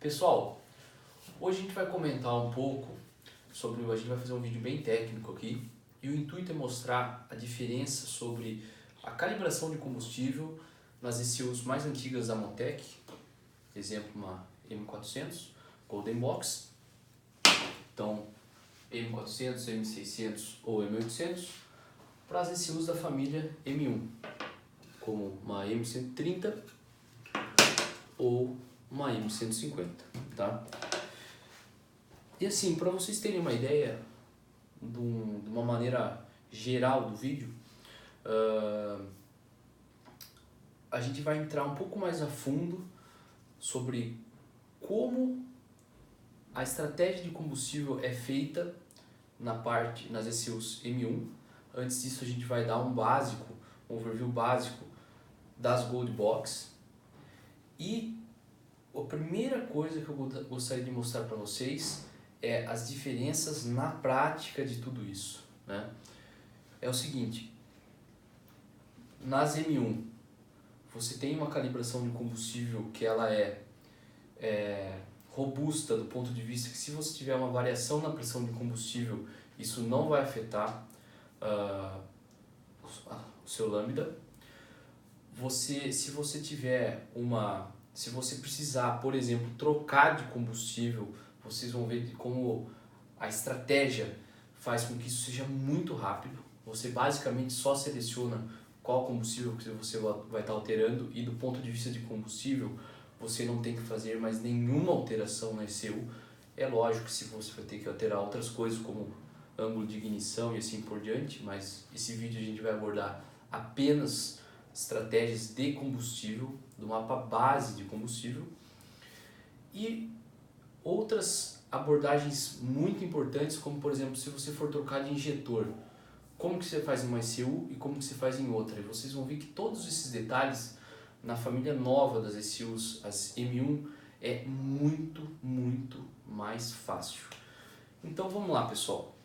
Pessoal, hoje a gente vai comentar um pouco sobre, a gente vai fazer um vídeo bem técnico aqui, e o intuito é mostrar a diferença sobre a calibração de combustível nas ECUs mais antigas da Motec, exemplo uma M400, Golden Box, então M400, M600 ou M800, para as ECUs da família M1, como uma M130 ou uma M150, tá? E assim, para vocês terem uma ideia de uma maneira geral do vídeo, a gente vai entrar um pouco mais a fundo sobre como a estratégia de combustível é feita nas ECUs M1. Antes disso a gente vai dar um overview básico das Gold Box. E a primeira coisa que eu gostaria de mostrar para vocês é as diferenças na prática de tudo isso, né? É o seguinte, nas M1 você tem uma calibração de combustível que ela é robusta do ponto de vista que se você tiver uma variação na pressão de combustível, isso não vai afetar o seu lambda. Se você precisar, por exemplo, trocar de combustível, vocês vão ver como a estratégia faz com que isso seja muito rápido. Você basicamente só seleciona qual combustível que você vai estar alterando, e do ponto de vista de combustível, você não tem que fazer mais nenhuma alteração na ECU. É lógico que se você vai ter que alterar outras coisas, como ângulo de ignição e assim por diante, mas esse vídeo a gente vai abordar apenas estratégias de combustível, do mapa base de combustível, e outras abordagens muito importantes, como por exemplo, se você for trocar de injetor, como que você faz em uma ECU e como que você faz em outra. E vocês vão ver que todos esses detalhes na família nova das ECUs, as M1, é muito mais fácil. Então vamos lá, pessoal.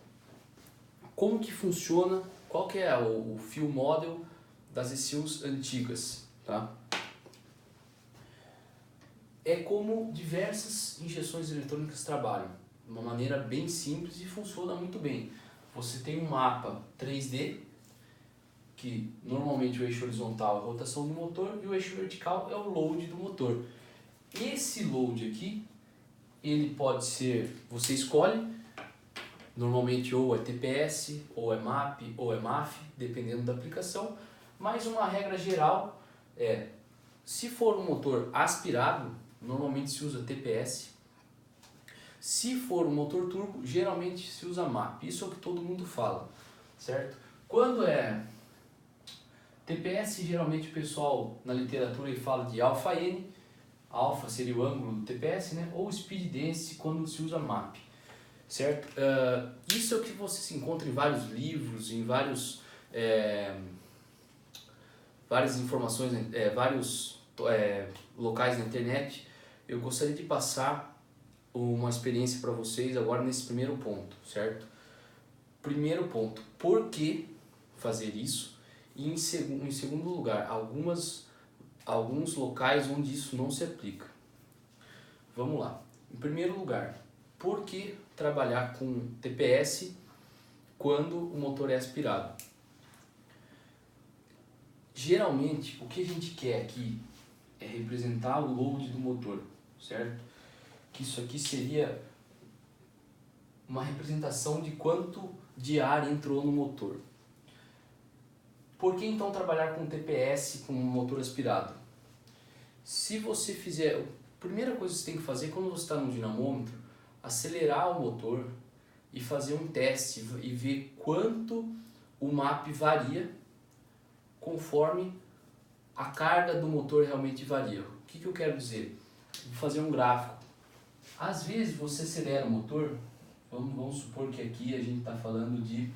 Como que funciona, qual que é o fuel model das ECUs antigas, tá? É como diversas injeções eletrônicas trabalham, de uma maneira bem simples e funciona muito bem. Você tem um mapa 3D, que normalmente o eixo horizontal é a rotação do motor e o eixo vertical é o load do motor. Esse load aqui, ele pode ser, você escolhe, normalmente ou é TPS, ou é MAP, ou é MAF, dependendo da aplicação, mas uma regra geral é, se for um motor aspirado, normalmente se usa TPS. Se for um motor turbo, geralmente se usa MAP. Isso é o que todo mundo fala, certo? Quando é TPS, geralmente o pessoal na literatura fala de alfa N, alfa seria o ângulo do TPS, né? Ou speed density quando se usa MAP, certo? Isso é o que você se encontra em vários livros, em várias informações, vários locais na internet. Eu gostaria de passar uma experiência para vocês agora nesse primeiro ponto, certo? Primeiro ponto, por que fazer isso? E em segundo lugar, alguns locais onde isso não se aplica. Vamos lá. Em primeiro lugar, por que trabalhar com TPS quando o motor é aspirado? Geralmente, o que a gente quer aqui é representar o load do motor, certo? Que isso aqui seria uma representação de quanto de ar entrou no motor. Por que então trabalhar com TPS com um motor aspirado? Se você fizer, a primeira coisa que você tem que fazer quando você está no dinamômetro, acelerar o motor e fazer um teste e ver quanto o MAP varia conforme a carga do motor realmente varia. O que eu quero dizer? Vou fazer um gráfico. Às vezes você acelera o motor, vamos supor que aqui a gente está falando de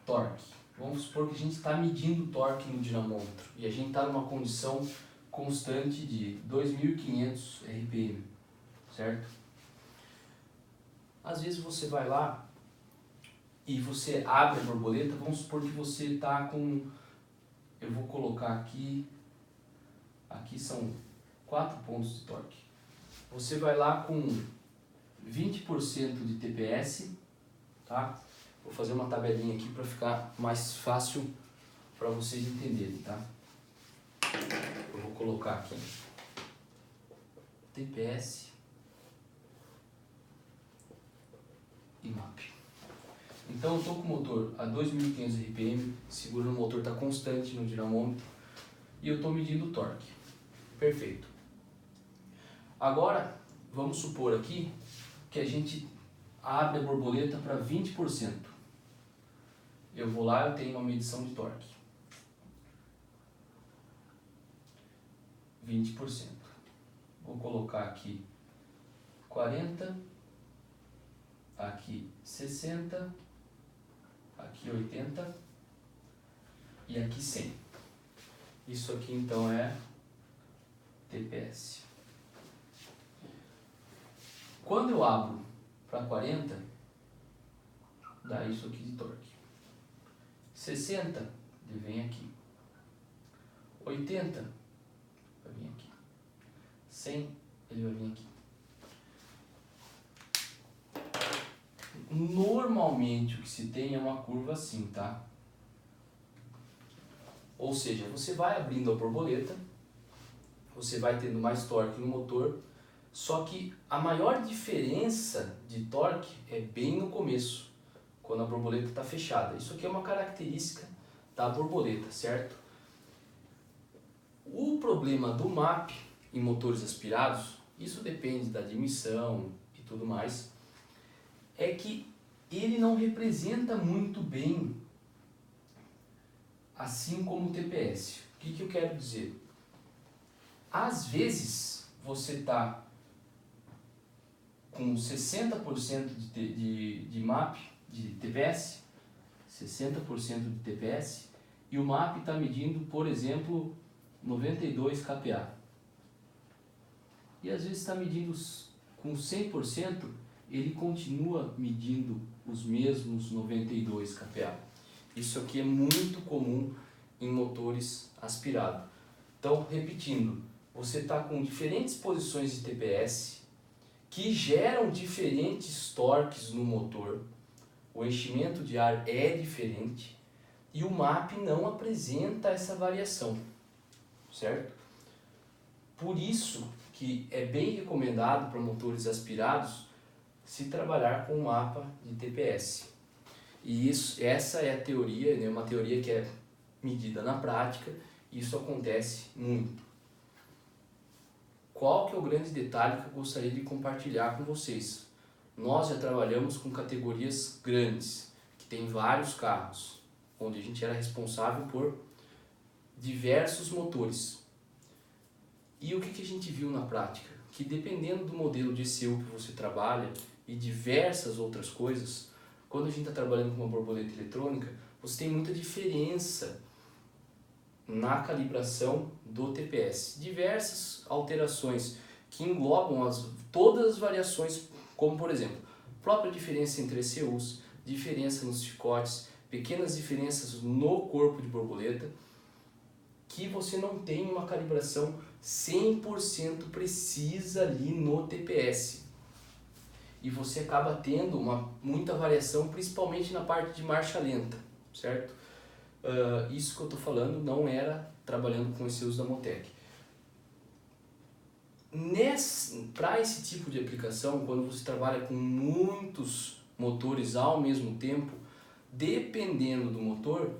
torque. Vamos supor que a gente está medindo o torque no dinamômetro e a gente está numa condição constante de 2.500 RPM, certo? Às vezes você vai lá e você abre a borboleta, vamos supor que você está com, eu vou colocar aqui aqui são 4 pontos de torque. Você vai lá com 20% de TPS, tá? Vou fazer uma tabelinha aqui para ficar mais fácil para vocês entenderem, tá? Eu vou colocar aqui TPS e MAP. Então eu estou com o motor a 2.500 RPM, segurando o motor, está constante no dinamômetro e eu estou medindo o torque. Perfeito. Agora vamos supor aqui que a gente abre a borboleta para 20%. Eu vou lá, eu tenho uma medição de torque. 20%. Vou colocar aqui 40, aqui 60, aqui 80 e aqui 100. Isso aqui então é TPS. Quando eu abro para 40, dá isso aqui de torque. 60, ele vem aqui. 80, vai vir aqui. 100, ele vai vir aqui. Normalmente o que se tem é uma curva assim, tá? Ou seja, você vai abrindo a borboleta, você vai tendo mais torque no motor, só que a maior diferença de torque é bem no começo, quando a borboleta está fechada. Isso aqui é uma característica da borboleta, certo? O problema do MAP em motores aspirados, isso depende da admissão e tudo mais, é que ele não representa muito bem assim como o TPS. O que eu quero dizer? Às vezes você está com 60% de MAP, de TPS, 60% de TPS, e o MAP está medindo, por exemplo, 92 kPa. E às vezes está medindo com 100%, ele continua medindo os mesmos 92 kPa. Isso aqui é muito comum em motores aspirados. Então, repetindo, você está com diferentes posições de TPS que geram diferentes torques no motor, o enchimento de ar é diferente e o MAP não apresenta essa variação, certo? Por isso que é bem recomendado para motores aspirados se trabalhar com um mapa de TPS. E essa é a teoria, né, uma teoria que é medida na prática, e isso acontece muito. Qual que é o grande detalhe que eu gostaria de compartilhar com vocês? Nós já trabalhamos com categorias grandes, que tem vários carros, onde a gente era responsável por diversos motores. E o que a gente viu na prática? Que dependendo do modelo de ECU que você trabalha e diversas outras coisas, quando a gente está trabalhando com uma borboleta eletrônica, você tem muita diferença na calibração do TPS. Diversas alterações que englobam todas as variações, como por exemplo, própria diferença entre ECUs, diferença nos chicotes, pequenas diferenças no corpo de borboleta, que você não tem uma calibração 100% precisa ali no TPS. E você acaba tendo muita variação, principalmente na parte de marcha lenta, certo? Isso que eu estou falando não era trabalhando com esse uso da Motec. Para esse tipo de aplicação, quando você trabalha com muitos motores ao mesmo tempo, dependendo do motor,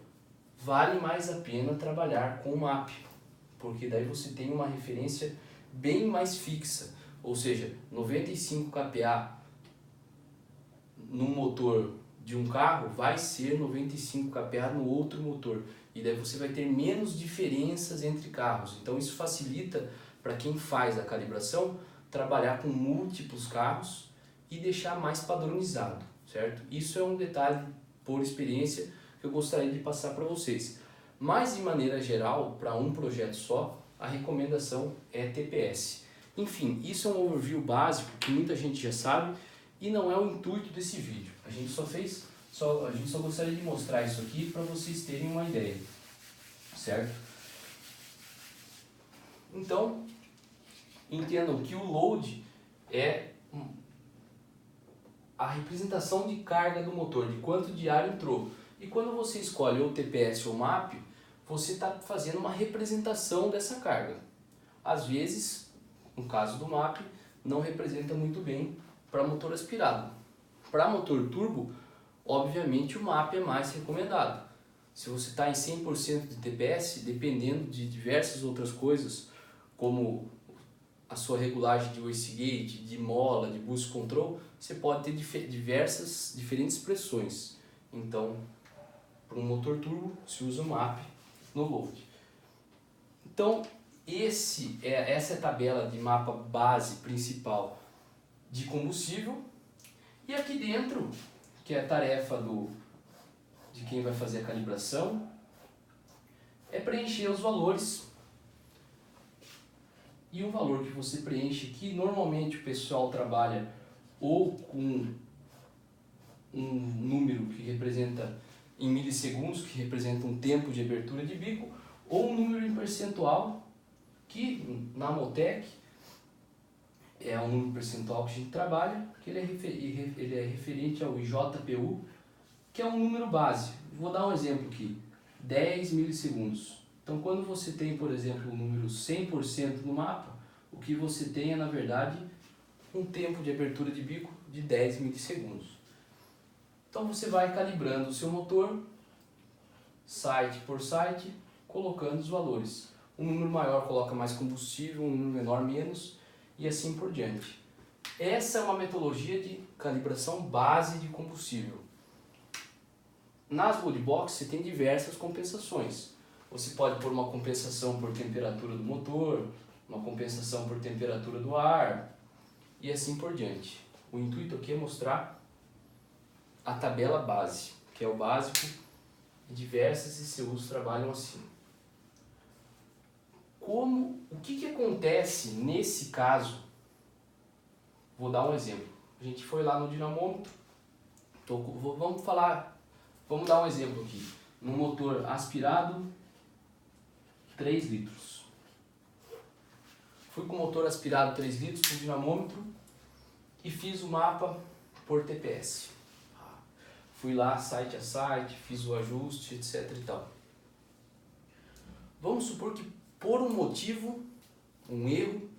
vale mais a pena trabalhar com o MAP, porque daí você tem uma referência bem mais fixa, ou seja, 95 kPa no motor de um carro vai ser 95 kPa no outro motor, e daí você vai ter menos diferenças entre carros. Então isso facilita para quem faz a calibração trabalhar com múltiplos carros e deixar mais padronizado, certo? Isso é um detalhe por experiência que eu gostaria de passar para vocês. Mas de maneira geral, para um projeto só, a recomendação é TPS. Enfim, isso é um overview básico que muita gente já sabe e não é o intuito desse vídeo. A gente só gostaria de mostrar isso aqui para vocês terem uma ideia, certo? Então, entendam que o load é a representação de carga do motor, de quanto de ar entrou. E quando você escolhe ou TPS ou MAP, você está fazendo uma representação dessa carga. Às vezes, no caso do MAP, não representa muito bem para motor aspirado. Para motor turbo, obviamente o MAP é mais recomendado. Se você está em 100% de TPS, dependendo de diversas outras coisas, como a sua regulagem de wastegate, de mola, de boost control, você pode ter diferentes pressões. Então, para um motor turbo, se usa o MAP no load. Então, essa é a tabela de mapa base principal de combustível. E aqui dentro, que é a tarefa de quem vai fazer a calibração, é preencher os valores. E o valor que você preenche aqui, normalmente o pessoal trabalha ou com um número que representa em milissegundos, que representa um tempo de abertura de bico, ou um número em percentual, que na Motec é um número percentual que a gente trabalha, que ele é referente ao IJPU, que é um número base. Vou dar um exemplo aqui, 10 milissegundos. Então, quando você tem, por exemplo, o número 100% no mapa, o que você tem é, na verdade, um tempo de abertura de bico de 10 milissegundos. Então, você vai calibrando o seu motor, site por site, colocando os valores. Um número maior coloca mais combustível, um número menor menos, e assim por diante. Essa é uma metodologia de calibração base de combustível. Nas Body Box você tem diversas compensações. Você pode pôr uma compensação por temperatura do motor, uma compensação por temperatura do ar e assim por diante. O intuito aqui é mostrar a tabela base, que é o básico, e diversas ICUs trabalham assim. O que acontece nesse caso? Vou dar um exemplo. A gente foi lá no dinamômetro, vamos dar um exemplo aqui. No motor aspirado, 3 litros. Fui com o motor aspirado 3 litros com o dinamômetro e fiz o mapa por TPS. Fui lá site a site, fiz o ajuste, etc e tal. Vamos supor que por um motivo, um erro,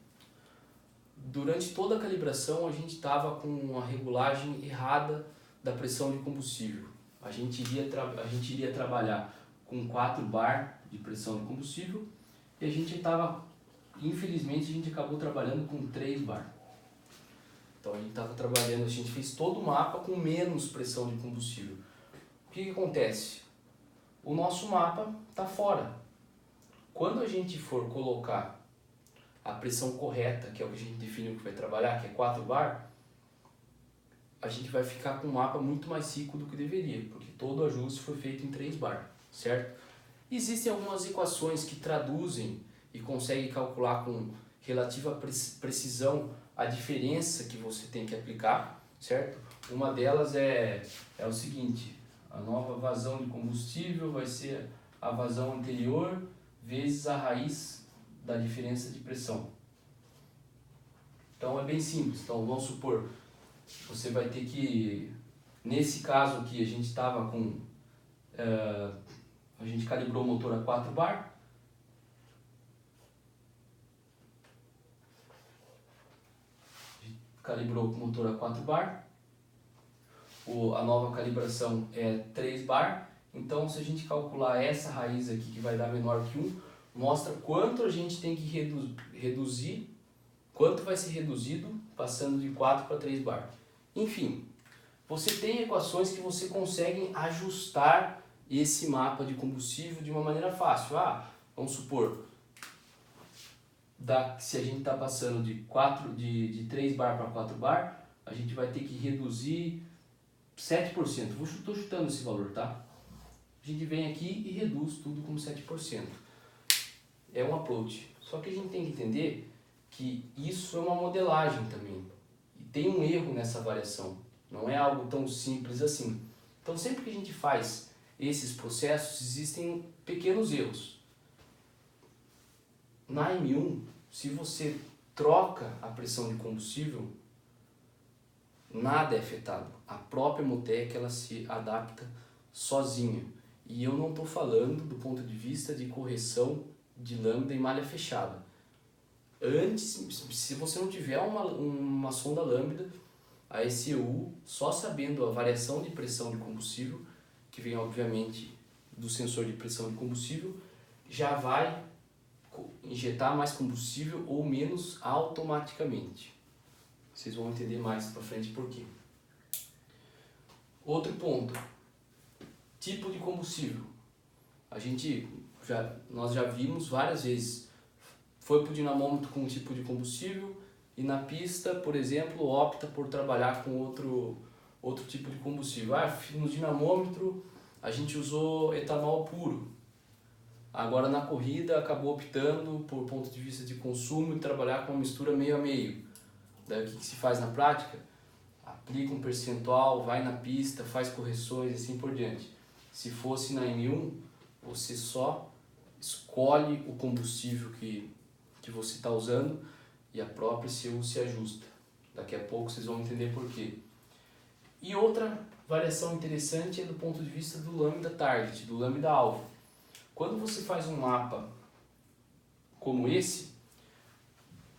durante toda a calibração a gente estava com uma regulagem errada da pressão de combustível. A gente iria trabalhar com 4 bar de pressão de combustível e infelizmente a gente acabou trabalhando com 3 bar. Então a gente fez todo o mapa com menos pressão de combustível. O que acontece? O nosso mapa está fora. Quando a gente for colocar a pressão correta, que é o que a gente definiu que vai trabalhar, que é 4 bar, a gente vai ficar com um mapa muito mais rico do que deveria, porque todo o ajuste foi feito em 3 bar, certo? Existem algumas equações que traduzem e conseguem calcular com relativa precisão a diferença que você tem que aplicar, certo? Uma delas é o seguinte: a nova vazão de combustível vai ser a vazão anterior vezes a raiz da diferença de pressão. Então é bem simples. Então vamos supor, você vai ter que, nesse caso aqui a gente estava com, a gente calibrou o motor a 4 bar, calibrou o motor a 4 bar, a nova calibração é 3 bar, então se a gente calcular essa raiz aqui que vai dar menor que 1, mostra quanto a gente tem que reduzir, quanto vai ser reduzido passando de 4 para 3 bar. Enfim, você tem equações que você consegue ajustar esse mapa de combustível de uma maneira fácil. Vamos supor, se a gente está passando de 3 bar para 4 bar, a gente vai ter que reduzir 7%. Estou chutando esse valor, tá? A gente vem aqui e reduz tudo com 7%. É um approach. Só que a gente tem que entender que isso é uma modelagem também. E tem um erro nessa variação. Não é algo tão simples assim. Então sempre que a gente faz esses processos, existem pequenos erros. Na M1, se você troca a pressão de combustível, nada é afetado. A própria Motec ela se adapta sozinha. E eu não estou falando do ponto de vista de correção de lambda em malha fechada. Antes, se você não tiver uma sonda lambda, a ECU, só sabendo a variação de pressão de combustível, que vem obviamente do sensor de pressão de combustível, já vai injetar mais combustível ou menos automaticamente. Vocês vão entender mais para frente por quê. Outro ponto, tipo de combustível. Nós já vimos várias vezes, foi para o dinamômetro com um tipo de combustível e na pista, por exemplo, opta por trabalhar com outro tipo de combustível. No dinamômetro a gente usou etanol puro. Agora na corrida acabou optando por ponto de vista de consumo e trabalhar com uma mistura meio a meio. Daí o que se faz na prática? Aplica um percentual, vai na pista, faz correções e assim por diante. Se fosse na M1, você só escolhe o combustível que você está usando e a própria ECU se ajusta. Daqui a pouco vocês vão entender por quê. E outra variação interessante é do ponto de vista do lambda target, do lambda alvo. Quando você faz um mapa como esse,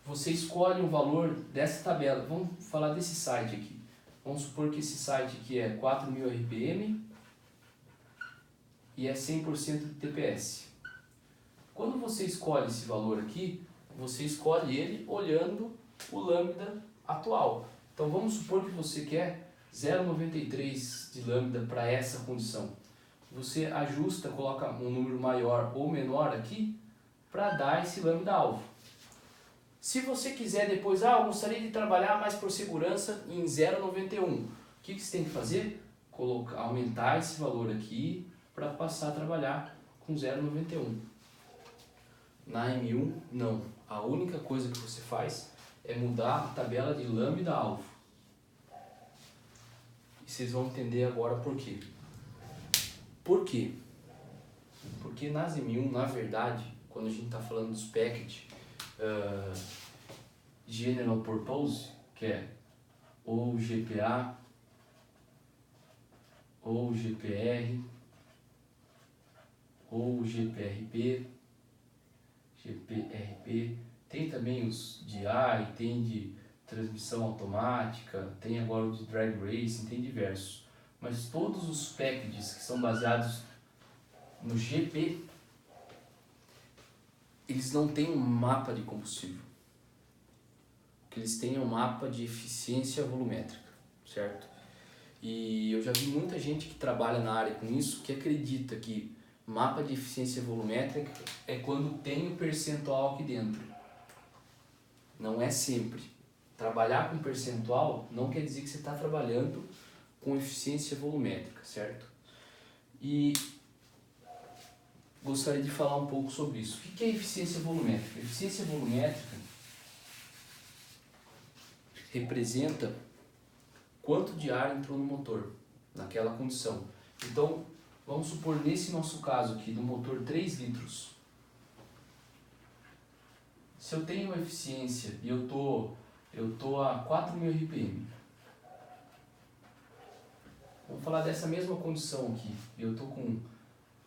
você escolhe um valor dessa tabela. Vamos falar desse site aqui. Vamos supor que esse site aqui é 4.000 RPM e é 100% de TPS. Quando você escolhe esse valor aqui, você escolhe ele olhando o lambda atual. Então vamos supor que você quer 0,93 de lambda para essa condição. Você ajusta, coloca um número maior ou menor aqui para dar esse lambda alvo. Se você quiser depois, eu gostaria de trabalhar mais por segurança em 0,91. O que você tem que fazer? Aumentar esse valor aqui para passar a trabalhar com 0,91. Na M1, não. A única coisa que você faz é mudar a tabela de lambda alvo. E vocês vão entender agora por quê. Por quê? Porque nas M1, na verdade, quando a gente está falando dos package General Purpose, que é ou GPA, ou GPR, ou GPRP, tem também os de AI, tem de transmissão automática, tem agora o de drag racing, tem diversos. Mas todos os packages que são baseados no GP, eles não têm um mapa de combustível. O que eles têm é um mapa de eficiência volumétrica, certo? E eu já vi muita gente que trabalha na área com isso, que acredita que mapa de eficiência volumétrica é quando tem o percentual aqui dentro. Não é sempre. Trabalhar com percentual não quer dizer que você está trabalhando com eficiência volumétrica, certo? E gostaria de falar um pouco sobre isso. O que é eficiência volumétrica? Eficiência volumétrica representa quanto de ar entrou no motor naquela condição. Então, vamos supor nesse nosso caso aqui, do motor 3 litros. Se eu tenho uma eficiência e eu tô a 4.000 RPM, vamos falar dessa mesma condição aqui, eu estou com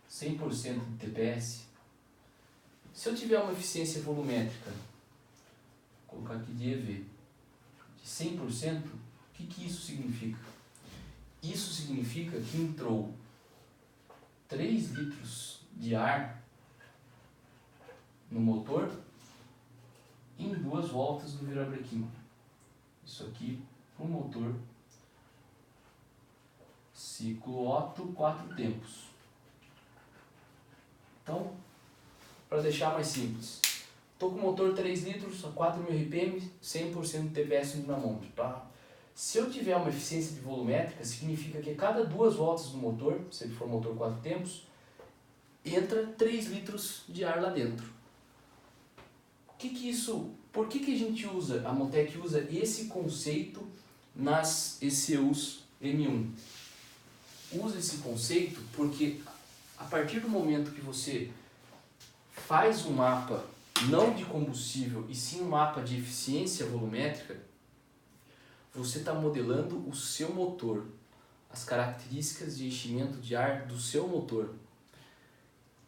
100% de TPS. Se eu tiver uma eficiência volumétrica, vou colocar aqui de EV, de 100%, o que isso significa? Isso significa que entrou 3 litros de ar no motor em 2 voltas do virabrequim. Isso aqui para o motor ciclo Otto 4 tempos. Então, para deixar mais simples, estou com o motor 3 litros, a 4.000 RPM, 100% de TPS no dinamômetro. Tá? Se eu tiver uma eficiência de volumétrica, significa que a cada 2 voltas do motor, se ele for motor 4 tempos, entra 3 litros de ar lá dentro. Por que a gente usa, a Motec usa esse conceito nas ECUs M1? Usa esse conceito porque a partir do momento que você faz um mapa não de combustível e sim um mapa de eficiência volumétrica, você está modelando o seu motor, as características de enchimento de ar do seu motor.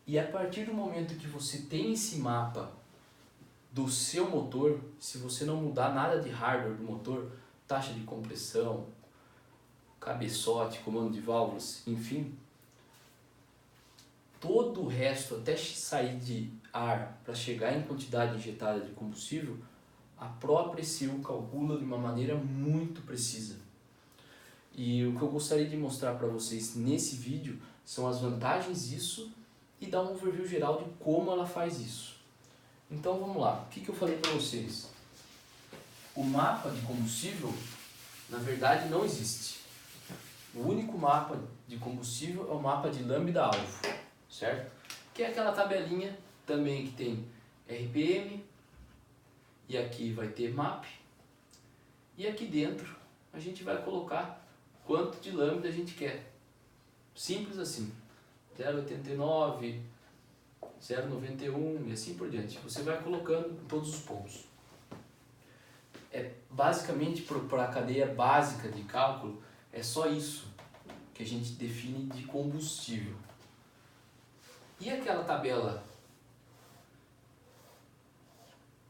E a partir do momento que você tem esse mapa do seu motor, se você não mudar nada de hardware do motor, taxa de compressão, cabeçote, comando de válvulas, enfim, todo o resto, até sair de ar para chegar em quantidade injetada de combustível, a própria ECU calcula de uma maneira muito precisa. E o que eu gostaria de mostrar para vocês nesse vídeo são as vantagens disso e dar um overview geral de como ela faz isso. Então vamos lá, o que eu falei para vocês? O mapa de combustível, na verdade, não existe. O único mapa de combustível é o mapa de lambda-alvo, certo? Que é aquela tabelinha também que tem RPM, e aqui vai ter MAP, e aqui dentro a gente vai colocar quanto de lambda a gente quer. Simples assim, 0,89, 0,91 e assim por diante. Você vai colocando em todos os pontos. É basicamente para a cadeia básica de cálculo, é só isso que a gente define de combustível. E aquela tabela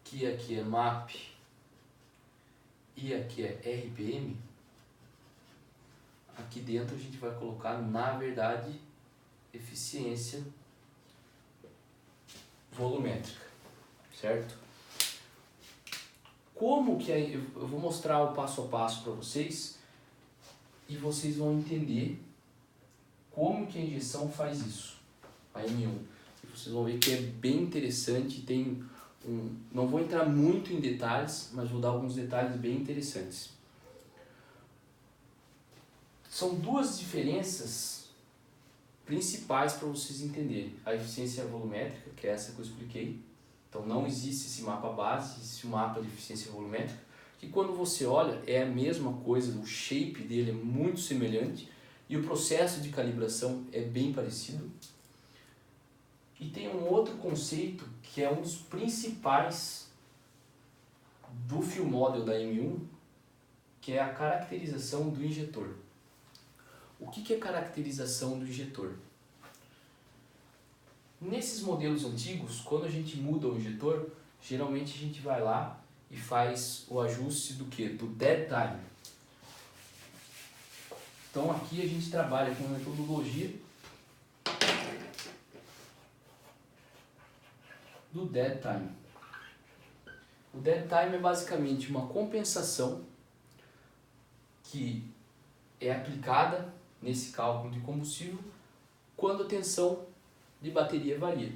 que aqui é MAP e aqui é RPM, aqui dentro a gente vai colocar, na verdade, eficiência volumétrica, certo? Como que eu vou mostrar o passo a passo para vocês e vocês vão entender como que a injeção faz isso, a M1. E vocês vão ver que é bem interessante, não vou entrar muito em detalhes, mas vou dar alguns detalhes bem interessantes. São duas diferenças principais para vocês entenderem. A eficiência volumétrica, que é essa que eu expliquei. Então não existe esse mapa base, existe um mapa de eficiência volumétrica, que quando você olha é a mesma coisa, o shape dele é muito semelhante e o processo de calibração é bem parecido. E tem um outro conceito que é um dos principais do Fuel Model da M1, que é a caracterização do injetor. O que é caracterização do injetor? Nesses modelos antigos, quando a gente muda o injetor, geralmente a gente vai lá e faz o ajuste do que? Do dead time. Então aqui a gente trabalha com a metodologia do dead time. O dead time é basicamente uma compensação que é aplicada nesse cálculo de combustível quando a tensão de bateria varia.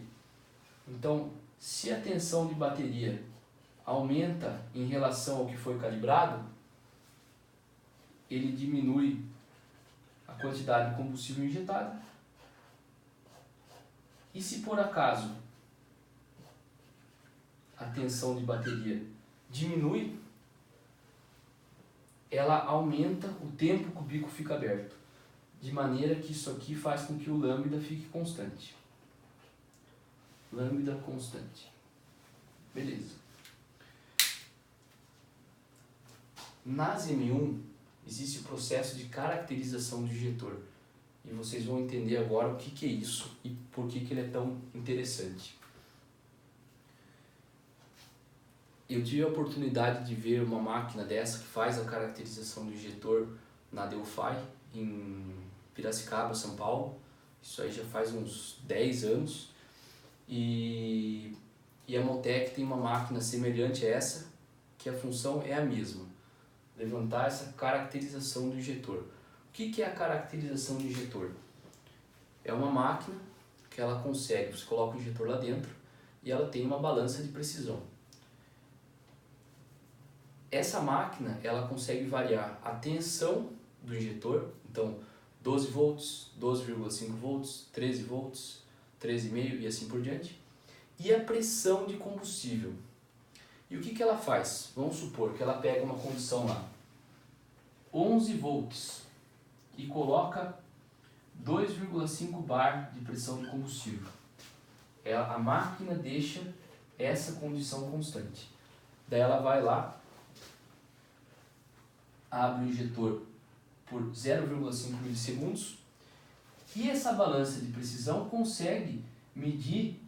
Então, se a tensão de bateria aumenta em relação ao que foi calibrado, ele diminui a quantidade de combustível injetada. E se por acaso a tensão de bateria diminui, ela aumenta o tempo que o bico fica aberto, de maneira que isso aqui faz com que o lambda fique constante. Lambda constante. Beleza. Nas M1 existe o processo de caracterização do injetor. E vocês vão entender agora o que é isso e por que ele é tão interessante. Eu tive a oportunidade de ver uma máquina dessa que faz a caracterização do injetor na Delphi, em Piracicaba, São Paulo. Isso aí já faz uns 10 anos. E a Motec tem uma máquina semelhante a essa, que a função é a mesma. Levantar essa caracterização do injetor. O que é a caracterização do injetor? É uma máquina que ela consegue, você coloca o injetor lá dentro e ela tem uma balança de precisão. Essa máquina ela consegue variar a tensão do injetor, então 12 volts, 12,5 volts, 13 volts, 13,5 e assim por diante, e a pressão de combustível. E o que ela faz? Vamos supor que ela pega uma condição lá, 11 volts, e coloca 2,5 bar de pressão de combustível. A máquina deixa essa condição constante. Daí ela vai lá, abre o injetor por 0,5 milissegundos e essa balança de precisão consegue medir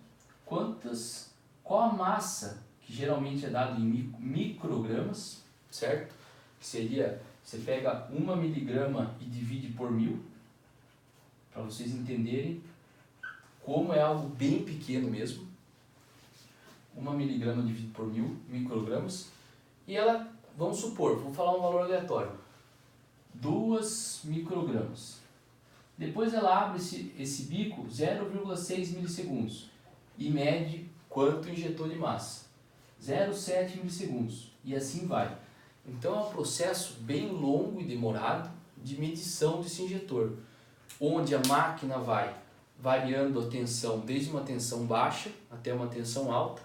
qual a massa, que geralmente é dado em microgramas, certo? Seria, você pega 1 miligrama e divide por 1000, para vocês entenderem como é algo bem pequeno mesmo. 1 miligrama dividido por 1000 microgramas. E ela, vamos supor, vou falar um valor aleatório, 2 microgramas. Depois ela abre esse bico 0,6 milissegundos e mede quanto injetou de massa. 0,7 milissegundos e assim vai. Então é um processo bem longo e demorado de medição desse injetor, onde a máquina vai variando a tensão desde uma tensão baixa até uma tensão alta,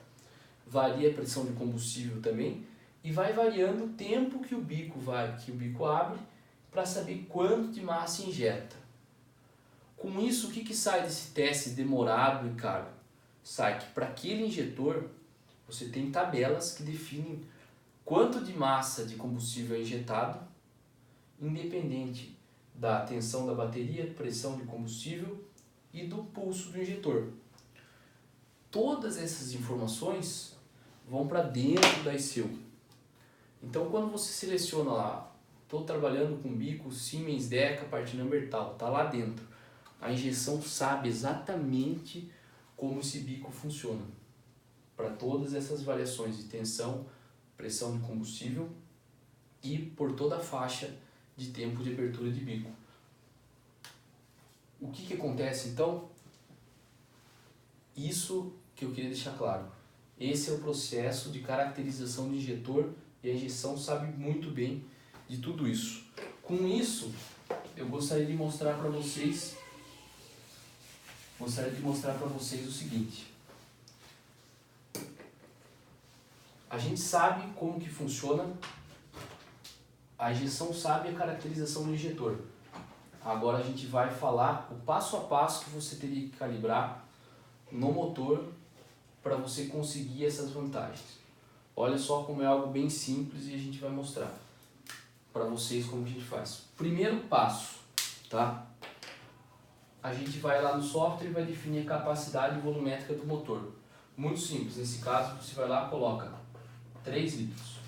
varia a pressão de combustível também e vai variando o tempo que o bico abre para saber quanto de massa injeta. Com isso, o que sai desse teste demorado e caro? Sai que para aquele injetor você tem tabelas que definem quanto de massa de combustível é injetado, independente da tensão da bateria, pressão de combustível e do pulso do injetor. Todas essas informações vão para dentro da ECU. Então, quando você seleciona lá, estou trabalhando com bico Siemens Deca, part number tal, está lá dentro. A injeção sabe exatamente como esse bico funciona, para todas essas variações de tensão, pressão de combustível e por toda a faixa de tempo de abertura de bico. O que acontece então? Isso que eu queria deixar claro. Esse é o processo de caracterização do injetor e a injeção sabe muito bem de tudo isso. Com isso, eu gostaria de mostrar para vocês o seguinte. A gente sabe como que funciona, a injeção sabe a caracterização do injetor. Agora a gente vai falar o passo a passo que você teria que calibrar no motor para você conseguir essas vantagens. Olha só como é algo bem simples e a gente vai mostrar para vocês como a gente faz. Primeiro passo, tá? A gente vai lá no software e vai definir a capacidade volumétrica do motor. Muito simples, nesse caso você vai lá e coloca 3 litros.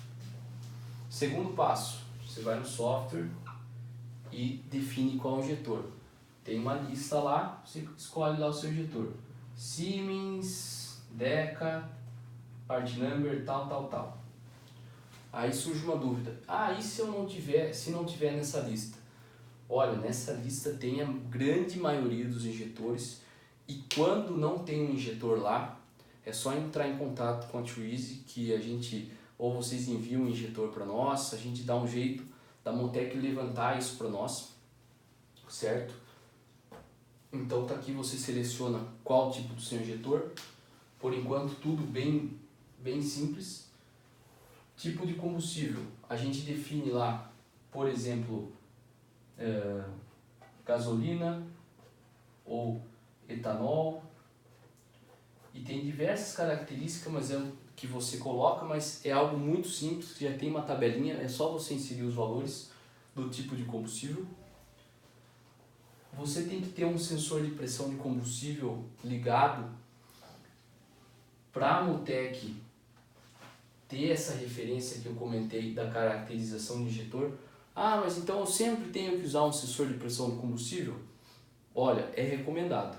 Segundo passo, você vai no software e define qual injetor. Tem uma lista lá, você escolhe lá o seu injetor. Siemens, Deca, part number, tal. Aí surge uma dúvida. E se não tiver nessa lista? Olha, nessa lista tem a grande maioria dos injetores e quando não tem um injetor lá, é só entrar em contato com a Twizy que a gente, ou vocês enviam um injetor para nós, a gente dá um jeito da Montec levantar isso para nós, certo? Então tá aqui, você seleciona qual tipo do seu injetor. Por enquanto tudo bem simples. Tipo de combustível, a gente define lá, por exemplo, gasolina ou etanol, e tem diversas características, mas é o que você coloca, mas é algo muito simples, já tem uma tabelinha, é só você inserir os valores do tipo de combustível. Você tem que ter um sensor de pressão de combustível ligado para a Motec ter essa referência que eu comentei da caracterização do injetor. Mas então eu sempre tenho que usar um sensor de pressão de combustível? Olha, é recomendado.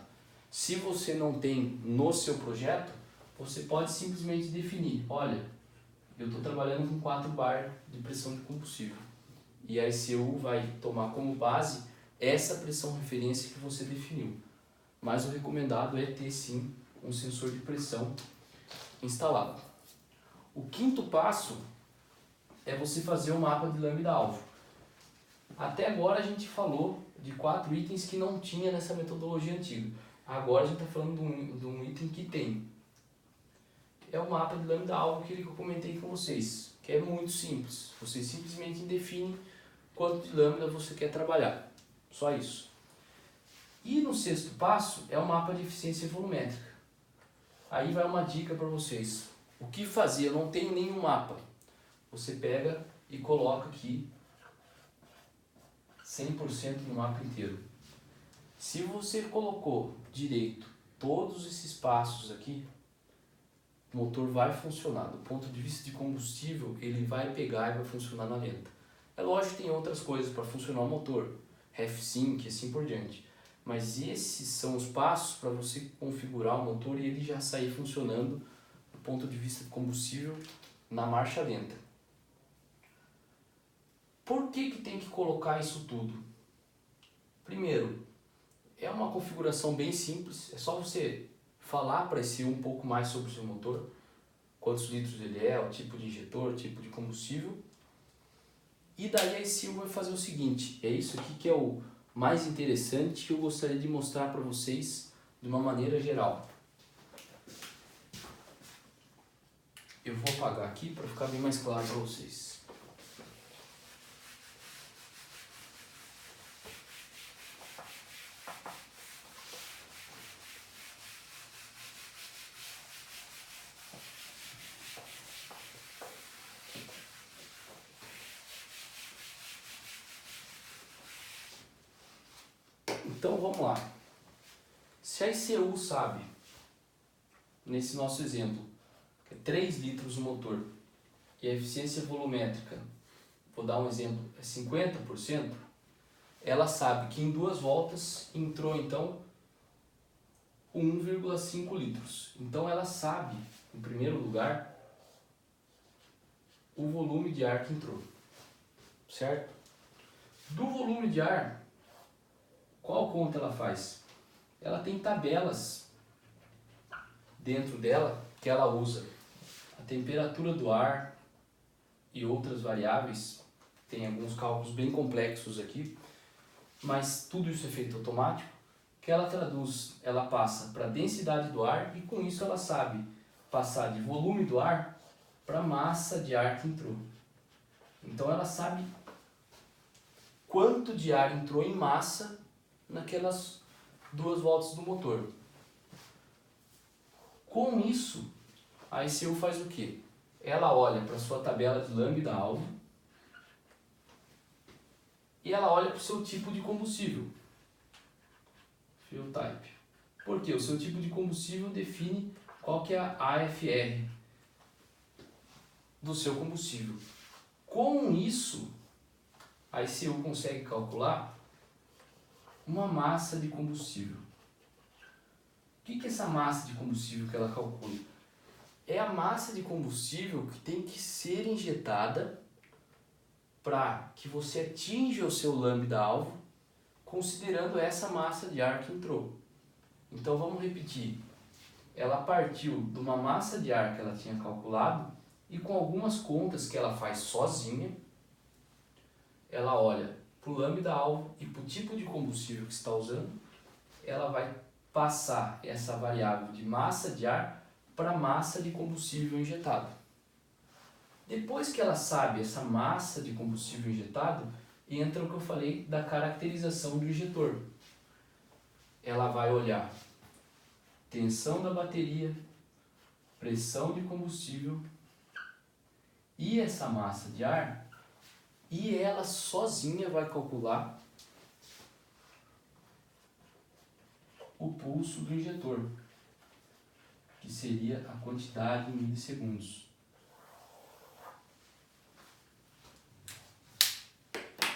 Se você não tem no seu projeto, você pode simplesmente definir, olha, eu estou trabalhando com 4 bar de pressão de combustível. E a ECU vai tomar como base essa pressão referência que você definiu. Mas o recomendado é ter sim um sensor de pressão instalado. O quinto passo é você fazer um mapa de lambda-alvo. Até agora a gente falou de 4 itens que não tinha nessa metodologia antiga. Agora a gente está falando de um item que tem. É o mapa de lambda-alvo que eu comentei com vocês, que é muito simples. Você simplesmente define quanto de lambda você quer trabalhar. Só isso. E no sexto passo é o mapa de eficiência volumétrica. Aí vai uma dica para vocês. O que fazer? Eu não tenho nenhum mapa. Você pega e coloca aqui 100% no mapa inteiro. Se você colocou direito todos esses passos aqui, o motor vai funcionar. Do ponto de vista de combustível, ele vai pegar e vai funcionar na lenta. É lógico que tem outras coisas para funcionar o motor, Refsync e assim por diante. Mas esses são os passos para você configurar o motor e ele já sair funcionando do ponto de vista de combustível na marcha lenta. Por que tem que colocar isso tudo? Primeiro, é uma configuração bem simples, é só você falar para esse um pouco mais sobre o seu motor, quantos litros ele é, o tipo de injetor, tipo de combustível. E daí a ECU vai fazer o seguinte, é isso aqui que é o mais interessante que eu gostaria de mostrar para vocês de uma maneira geral. Eu vou apagar aqui para ficar bem mais claro para vocês. Então vamos lá. Se a ECU sabe, nesse nosso exemplo, que é 3 litros o motor e a eficiência volumétrica, vou dar um exemplo, é 50%, ela sabe que em 2 voltas entrou então 1,5 litros. Então ela sabe, em primeiro lugar, o volume de ar que entrou, certo? Do volume de ar, qual conta ela faz? Ela tem tabelas dentro dela que ela usa. A temperatura do ar e outras variáveis, tem alguns cálculos bem complexos aqui, mas tudo isso é feito automático, que ela traduz, ela passa para a densidade do ar e com isso ela sabe passar de volume do ar para massa de ar que entrou. Então ela sabe quanto de ar entrou em massa naquelas 2 voltas do motor. Com isso, a ECU faz o quê? Ela olha para a sua tabela de lambda-alvo e ela olha para o seu tipo de combustível, fuel type. Porque o seu tipo de combustível define qual que é a AFR do seu combustível. Com isso, a ECU consegue calcular uma massa de combustível. O que é essa massa de combustível que ela calcula? É a massa de combustível que tem que ser injetada para que você atinja o seu lambda-alvo, considerando essa massa de ar que entrou. Então vamos repetir. Ela partiu de uma massa de ar que ela tinha calculado e com algumas contas que ela faz sozinha, ela olha para o lambda-alvo e para o tipo de combustível que está usando, ela vai passar essa variável de massa de ar para massa de combustível injetado. Depois que ela sabe essa massa de combustível injetado, entra o que eu falei da caracterização do injetor. Ela vai olhar tensão da bateria, pressão de combustível e essa massa de ar, e ela sozinha vai calcular o pulso do injetor, que seria a quantidade em milissegundos.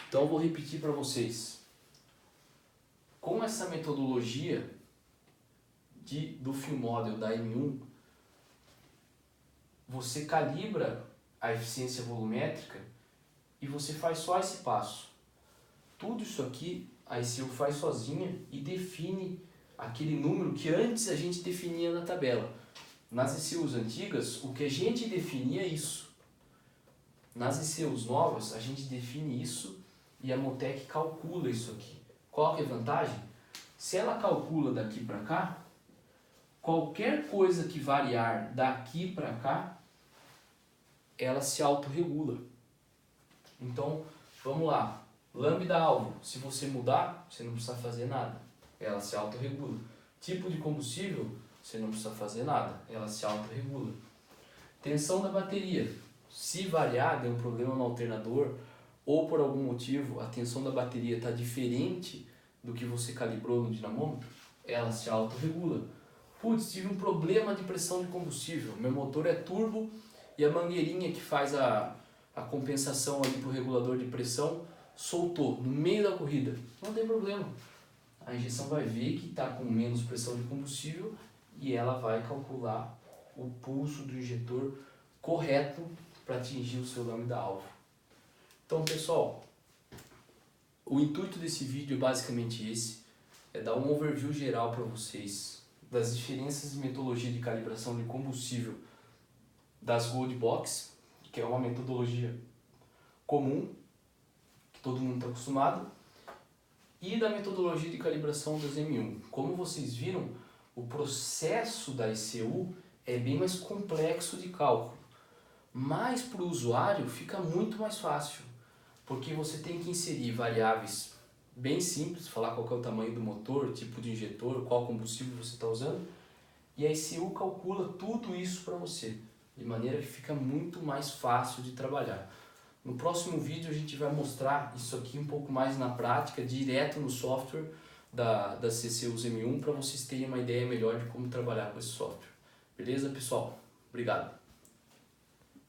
Então eu vou repetir para vocês. Com essa metodologia do Fuel Model da M1, você calibra a eficiência volumétrica e você faz só esse passo. Tudo isso aqui a ECU faz sozinha e define aquele número que antes a gente definia na tabela. Nas ECUs antigas, o que a gente definia é isso. Nas ECUs novas, a gente define isso e a Motec calcula isso aqui. Qual que é a vantagem? Se ela calcula daqui para cá, qualquer coisa que variar daqui para cá, ela se autorregula. Então, vamos lá. Lambda-alvo, se você mudar, você não precisa fazer nada. Ela se autorregula. Tipo de combustível, você não precisa fazer nada, ela se autorregula. Tensão da bateria, se variar, der um problema no alternador, ou por algum motivo a tensão da bateria está diferente do que você calibrou no dinamômetro, ela se autorregula. Putz, tive um problema de pressão de combustível, meu motor é turbo e a mangueirinha que faz a compensação ali para o regulador de pressão soltou no meio da corrida. Não tem problema. A injeção vai ver que está com menos pressão de combustível e ela vai calcular o pulso do injetor correto para atingir o seu lambda-alvo. Então, pessoal, o intuito desse vídeo é basicamente esse, é dar um overview geral para vocês das diferenças de metodologia de calibração de combustível das Gold Box, que é uma metodologia comum, que todo mundo está acostumado, e da metodologia de calibração das M1. Como vocês viram, o processo da ECU é bem mais complexo de cálculo, mas para o usuário fica muito mais fácil, porque você tem que inserir variáveis bem simples, falar qual é o tamanho do motor, tipo de injetor, qual combustível você está usando, e a ECU calcula tudo isso para você, de maneira que fica muito mais fácil de trabalhar. No próximo vídeo a gente vai mostrar isso aqui um pouco mais na prática, direto no software da CCUs M1, para vocês terem uma ideia melhor de como trabalhar com esse software. Beleza, pessoal? Obrigado!